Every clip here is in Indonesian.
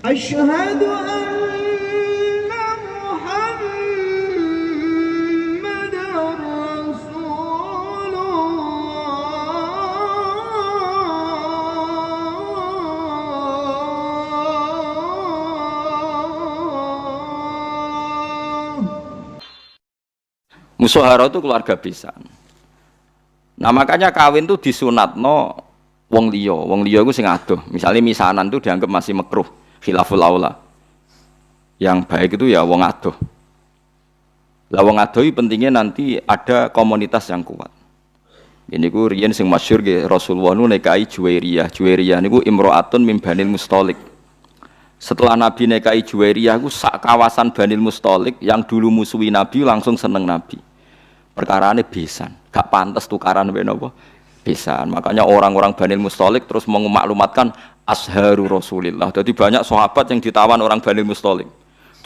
أشهد أن محمد رسول الله. Musyawarah itu keluarga pisan. Nah makanya kawin itu disunatno wong liya iku sing adoh. Misalnya misanan itu dianggap masih makruh, khilaful aula. Yang baik itu ya wong adoh. Lah wong adoh pentingnya nanti ada komunitas yang kuat. Ini ku riyen sing masyhur nggih Rasulullah nu nikahi Juwairiyah. Juwairiyah niku imro'atun min Banil Mustalik. Setelah Nabi nikahi Juwairiyah ku sak kawasan Banil Mustalik yang dulu musuhi Nabi langsung seneng Nabi. Perkarane besan, gak pantas tukaran mbek napa? Besan. Makanya orang-orang Banil Mustalik terus memaklumatkan asharu Rasulillah. Jadi banyak sahabat yang ditawan orang Banil Mustalik.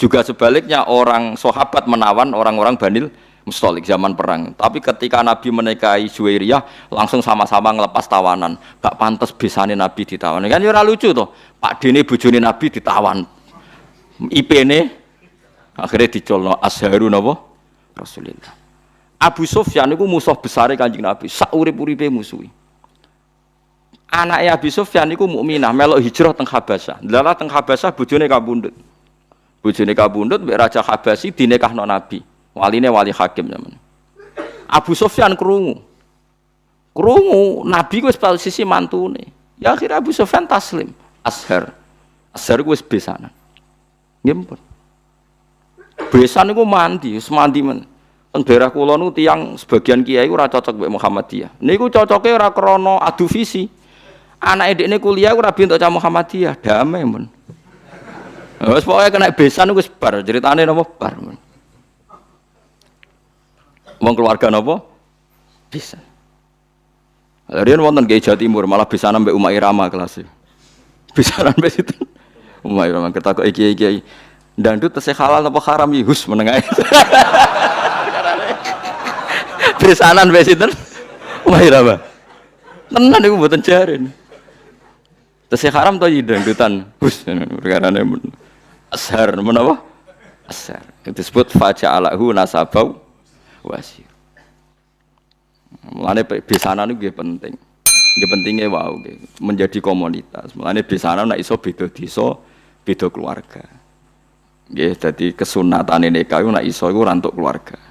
Juga sebaliknya orang sahabat menawan orang-orang Banil Mustalik zaman perang. Tapi ketika Nabi menikahi Juwairiyah langsung sama-sama ngelepas tawanan. Gak pantas besane Nabi ditawan. Kan ora lucu toh. Pak Dene bojone Nabi ditawan. IP-ne akhirnya dicolno asharu napa? Rasulillah. Abu Sufyan itu musuh besar Kanjeng Nabi, sak urip-uripe musuhi. Anaknya Abu Sufyan itu mukminah, melok hijrah teng Habasyah. Lala teng Habasyah bojone kabundut. Bojone kabundut mbek Raja Habasyi dinikahno Nabi. Waline wali hakim zaman. Abu Sufyan krungu. Nabi wis posisi mantune. Ya akhirnya Abu Sufyan taslim. Ashar ku wis besanan. Nggih pun. Besan niku mandi, wis mandi men. Teng daerah kula nu tiyang sebagian kiai ora cocok mbek Muhammadiyah. Niku cocoke ora krana adu visi. Anake dekne kuliah ora bentuk cah Muhammadiyah, damai men. Wes pokoke kena besan wis bar, ceritane napa bar men. Wong keluarga napa? Besan. Riyen wonten Kiai Jawa Timur malah besanan mbek Umar Irama kelas. Besanan mbek situ. Umar Irama ketakok kiai-kiai ndandut tesih halal apa haram iki hus menengae. Besanan mbek sinten? Umar Irama. Tenan iku mboten jaren. Tesih haram to dangdutan hus perkarane ashar menapa? Ashar. Itu disebut faja'alahu nasabau wasir. Mulane besanan itu penting. Nggih pentinge wau nggih menjadi komunitas. Mulane besanan nek iso beda desa, beda keluarga. Nggih dadi kesunatane nikah iku nek iso iku ora entuk keluarga.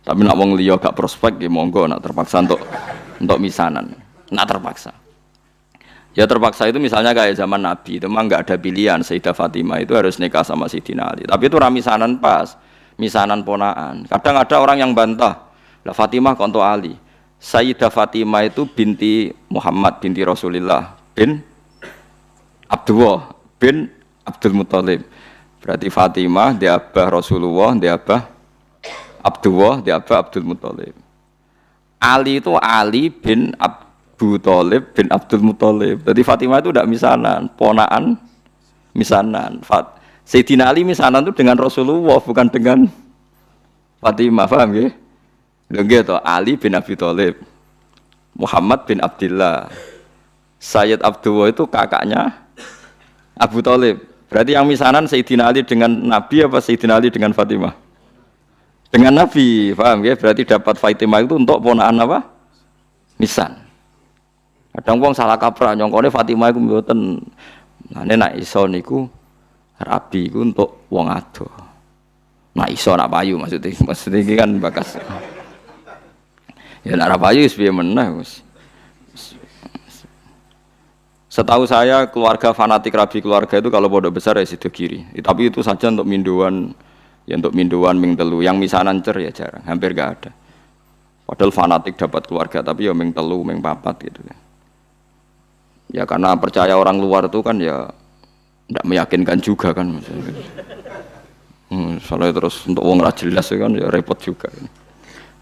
Tapi nak wong liya gak prospek nggih monggo nak terpaksa untuk misanan. Nak terpaksa. Ya terpaksa itu misalnya kayak zaman Nabi itu memang nggak ada pilihan. Sayyidah Fatimah itu harus nikah sama Sayyidina Ali. Tapi itu ramisanan pas, misanan ponaan. Kadang ada orang yang bantah, lah Fatimah kok untuk Ali. Sayyidah Fatimah itu binti Muhammad binti Rasulullah bin Abdullah bin Abdul Muthalib. Berarti Fatimah dia abah Rasulullah, dia abah Abdullah, dia abah Abdul Muthalib. Ali itu Ali bin Abu Thalib bin Abdul Muthalib. Jadi Fatimah itu tidak misanan, ponaan misanan. Sayyidina Ali misanan itu dengan Rasulullah, bukan dengan Fatimah, paham ya? Lho to Ali bin Abi Thalib, Muhammad bin Abdullah, Sayyid Abdullah itu kakaknya Abu Thalib. Berarti yang misanan Sayyidina Ali dengan Nabi apa Sayyidina Ali dengan Fatimah? Dengan Nabi, paham ya? Berarti dapat Fatimah itu untuk ponaan apa? Misan. Kadang wong salah kaprah nyongkone Fatimah iku mboten. Nah nek iso niku rabi iku untuk wong ado. Nah iso nak payu maksudnya iki kan bakas. Ya nek ora payu wis piye meneh wis. Setahu saya keluarga fanatik rabi keluarga itu kalau pondok besar ya sido kiri. Tapi itu saja untuk minduan, ya untuk minduan ming telu. Yang misanan cer ya jarang, hampir gak ada. Padahal fanatik dapat keluarga tapi ya ming telu, ming papat gitu kan. Ya karena percaya orang luar itu kan ya tidak meyakinkan juga kan. Soalnya terus untuk wong ra jelas kan ya repot juga.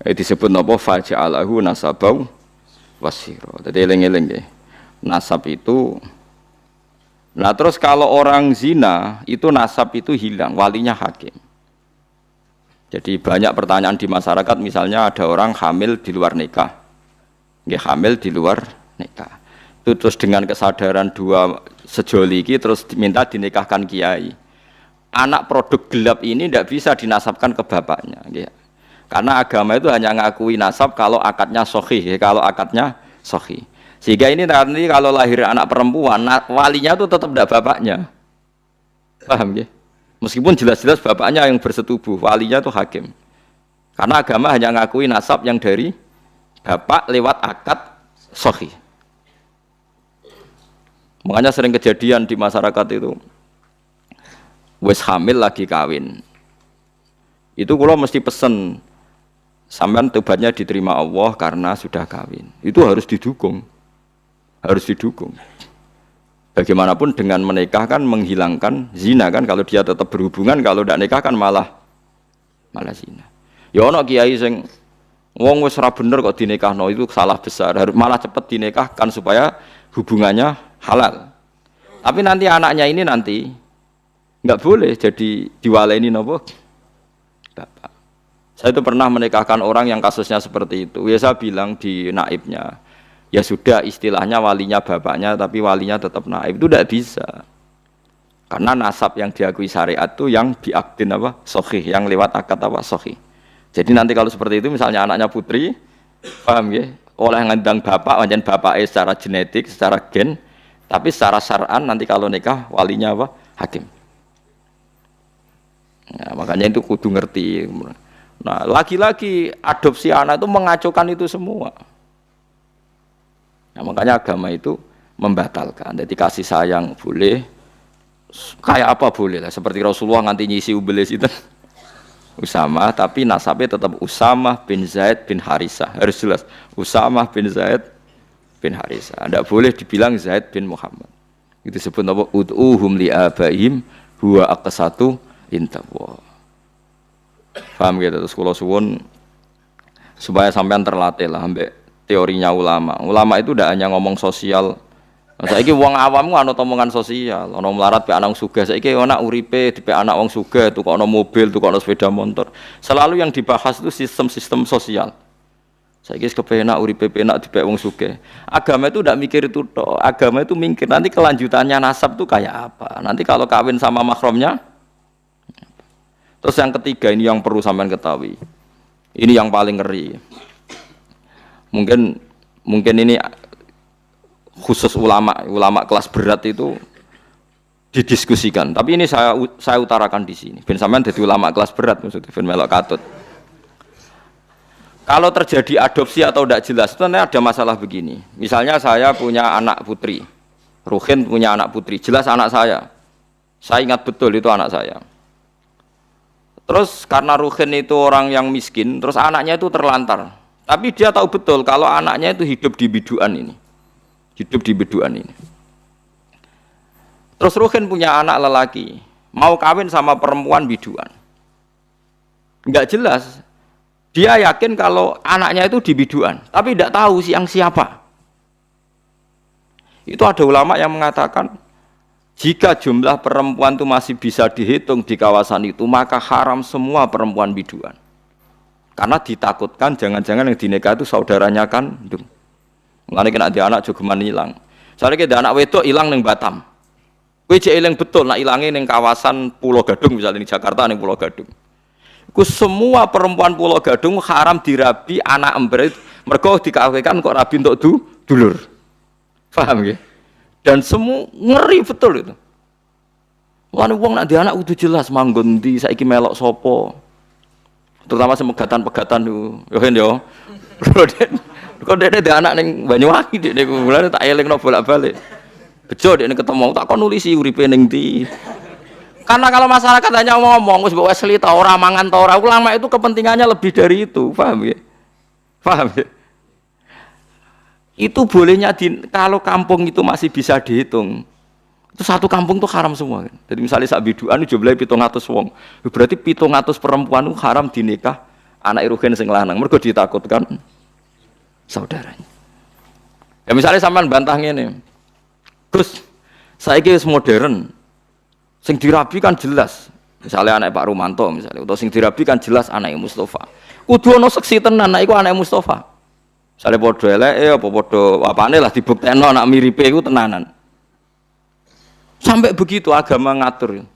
Disebut napa faja'alahu nasabau wasira. Dadi eling-eling nggih. Nasab itu. Nah terus kalau orang zina itu nasab itu hilang, walinya hakim. Jadi banyak pertanyaan di masyarakat, misalnya ada orang hamil di luar nikah. Nggih hamil di luar nikah. Itu terus dengan kesadaran dua sejoli iki terus minta dinikahkan kiai. Anak produk gelap ini tidak bisa dinasabkan ke bapaknya, ya. Karena agama itu hanya ngakui nasab kalau akadnya sahih, kalau akadnya sahih. Sehingga ini nanti kalau lahir anak perempuan, walinya itu tetap tidak bapaknya, paham ya? Meskipun jelas-jelas bapaknya yang bersetubuh, walinya itu hakim. Karena agama hanya ngakui nasab yang dari bapak lewat akad sahih. Makanya sering kejadian di masyarakat itu, wes hamil lagi kawin. Itu kalau mesti pesen, sampean tobatnya diterima Allah karena sudah kawin. Itu harus didukung. Harus didukung. Bagaimanapun dengan menikah kan menghilangkan zina kan, kalau dia tetap berhubungan, kalau tidak nikah kan malah zina. Ya ono kiai sing wong wis ora bener kok dinikahno, itu salah besar. Harus malah cepat dinikahkan supaya hubungannya halal. Tapi nanti anaknya ini nanti enggak boleh jadi diwaleni napa? Bapak. Saya itu pernah menikahkan orang yang kasusnya seperti itu. Ya saya bilang di naibnya, ya sudah istilahnya walinya bapaknya tapi walinya tetap naib, itu tidak bisa. Karena nasab yang diakui syariat itu yang diakdin apa? Sahih, yang lewat akad apa? Sahih. Jadi nanti kalau seperti itu misalnya anaknya putri, paham ya? Oleh ngandang bapak, wajan bapaknya secara genetik, secara gen, tapi secara syar'an nanti kalau nikah walinya apa? Hakim. Nah, makanya itu kudu ngerti. Nah, lagi-lagi adopsi anak itu mengacaukan itu semua. Nah, makanya agama itu membatalkan. Jadi kasih sayang boleh, kayak apa boleh lah. Seperti Rasulullah nganti nyisi ubelis itu Usamah, tapi nasabnya tetap Usamah bin Zaid bin Harisah. Harus jelas, Usamah bin Zaid bin Harisah. Tidak boleh dibilang Zaid bin Muhammad. Itu disebut apa? Ud'uhum li'abaihim huwa aqsatu intaqwa. Paham gitu? Terus kula suwun supaya sampean terlatih lah ambek teorinya ulama. Ulama itu tidak hanya ngomong sosial. Saiki wong awam ana omongan sosial, ana melarat pe anak sugih. Saiki ana uripe dipe anak wong sugih, tukokno mobil, tukokno sepeda motor. Selalu yang dibahas itu sistem-sistem sosial. Saiki kepenak uripe penak dipe wong sugih. Agama itu tidak mikir itu tok. Agama itu mikir nanti kelanjutannya nasab itu kayak apa. Nanti kalau kawin sama mahramnya. Terus yang ketiga ini yang perlu sampean ketahui. Ini yang paling ngeri. Mungkin ini khusus ulama kelas berat itu didiskusikan. Tapi ini saya utarakan di sini. Ben sampean dadi ulama kelas berat maksudnya ben melok katut. Kalau terjadi adopsi atau tidak jelas, itu ada masalah begini. Misalnya saya punya anak putri, Ruhin punya anak putri, jelas anak saya. Saya ingat betul itu anak saya. Terus karena Ruhin itu orang yang miskin, terus anaknya itu terlantar. Tapi dia tahu betul kalau anaknya itu hidup di biduan ini. Hidup di biduan ini. Terus Ruhin punya anak lelaki, mau kawin sama perempuan biduan. Enggak jelas. Dia yakin kalau anaknya itu di biduan, tapi tidak tahu siapa. Itu ada ulama yang mengatakan, jika jumlah perempuan itu masih bisa dihitung di kawasan itu, maka haram semua perempuan biduan. Karena ditakutkan jangan-jangan yang dinikah itu saudaranya kandung. Mulane kena ada anak jogeman hilang. Soalnya ada anak wedok hilang ning Batam. Kowe cek eling betul nak ilange ning kawasan Pulau Gadung misalnya di Jakarta ning Pulau Gadung. Iku semua perempuan Pulau Gadung haram dirabi anak ember mergo dikawinkan kok rabi untuk dulur. Paham nggih? Dan semua ngeri betul itu. Mulane wong nak dia anak kudu jelas manggon ndi saiki melok sapa. Terutama semegatan-pegatan itu. Yo kan yo. Kok dekne ada anak ning Banyuwangi dekne mulane tak elingno bolak-balik. Bejo dekne ketemu tak kon nulisi uripe ning ndi. Karena kalau masyarakat hanya ngomong wis mbok Wesley ta ora mangan ta ora, ulama itu kepentingannya lebih dari itu, paham ya? Paham ya? Itu bolehnya kalau kampung itu masih bisa dihitung. Itu satu kampung tuh haram semua kan. Jadi misalnya sak biduan jumlahe 700 wong. Berarti 700 perempuan itu haram dinikah anak Ruhin sing lanang. Mergo ditakutkan saudaranya. Ya misalnya sampean bantah ngene. Gus, saiki wis modern. Sing dirabi kan jelas. Misalnya anak Pak Rumanto misalnya, atau sing dirabi kan jelas anaknya Mustafa. Kudu ana seksi tenan anak iku anake Mustafa. Misalnya padha eleke apa padha apane lah dibuktekno anak miripe iku tenanan. Sampai begitu agama ngatur.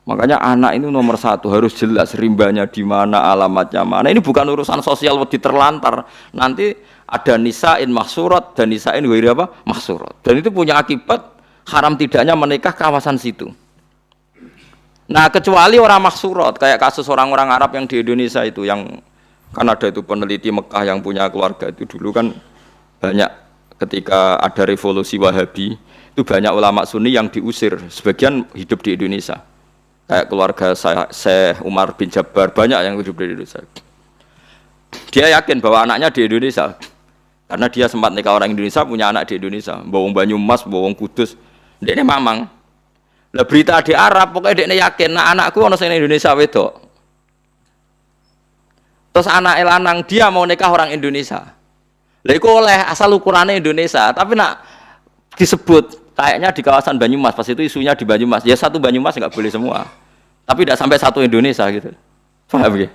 Makanya anak ini nomor satu harus jelas rimbanya di mana, alamatnya mana. Ini bukan urusan sosial wedi terlantar. Nanti ada nisain mahsurat dan nisain ghairi apa? Mahsurat. Dan itu punya akibat haram tidaknya menikah kawasan situ. Nah, kecuali orang mahsurat kayak kasus orang-orang Arab yang di Indonesia itu yang kan ada itu peneliti Mekah yang punya keluarga itu dulu kan banyak ketika ada revolusi Wahabi itu banyak ulama Sunni yang diusir, sebagian hidup di Indonesia. Kayak keluarga Syekh Umar bin Jabbar banyak yang hidup di Indonesia. Dia yakin bahwa anaknya di Indonesia karena dia sempat nikah orang Indonesia, punya anak di Indonesia, bawang Banyumas, bawang Kudus. Dia ini mamang. Lah berita di Arab pokoknya dia yakin, nah anakku ono sing Indonesia wedok. Terus anak lanang dia mau nikah orang Indonesia. Lah iku oleh asal ukurannya Indonesia, tapi nak disebut kayaknya di kawasan Banyumas, pas itu isunya di Banyumas. Ya satu Banyumas enggak boleh semua. Tapi tidak sampai satu Indonesia gitu. Paham ya?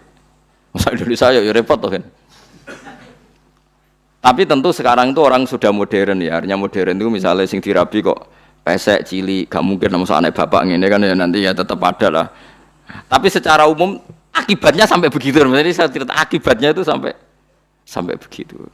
Masa Indonesia ya repot tuh kan. Tapi tentu sekarang itu orang sudah modern ya. Artinya modern itu misalnya sing dirabi kok pesek cilik, gak mungkin nama anak bapak ini kan ya nanti ya tetap ada lah. Tapi secara umum akibatnya sampai begitu. Jadi saya cerita akibatnya itu sampai begitu.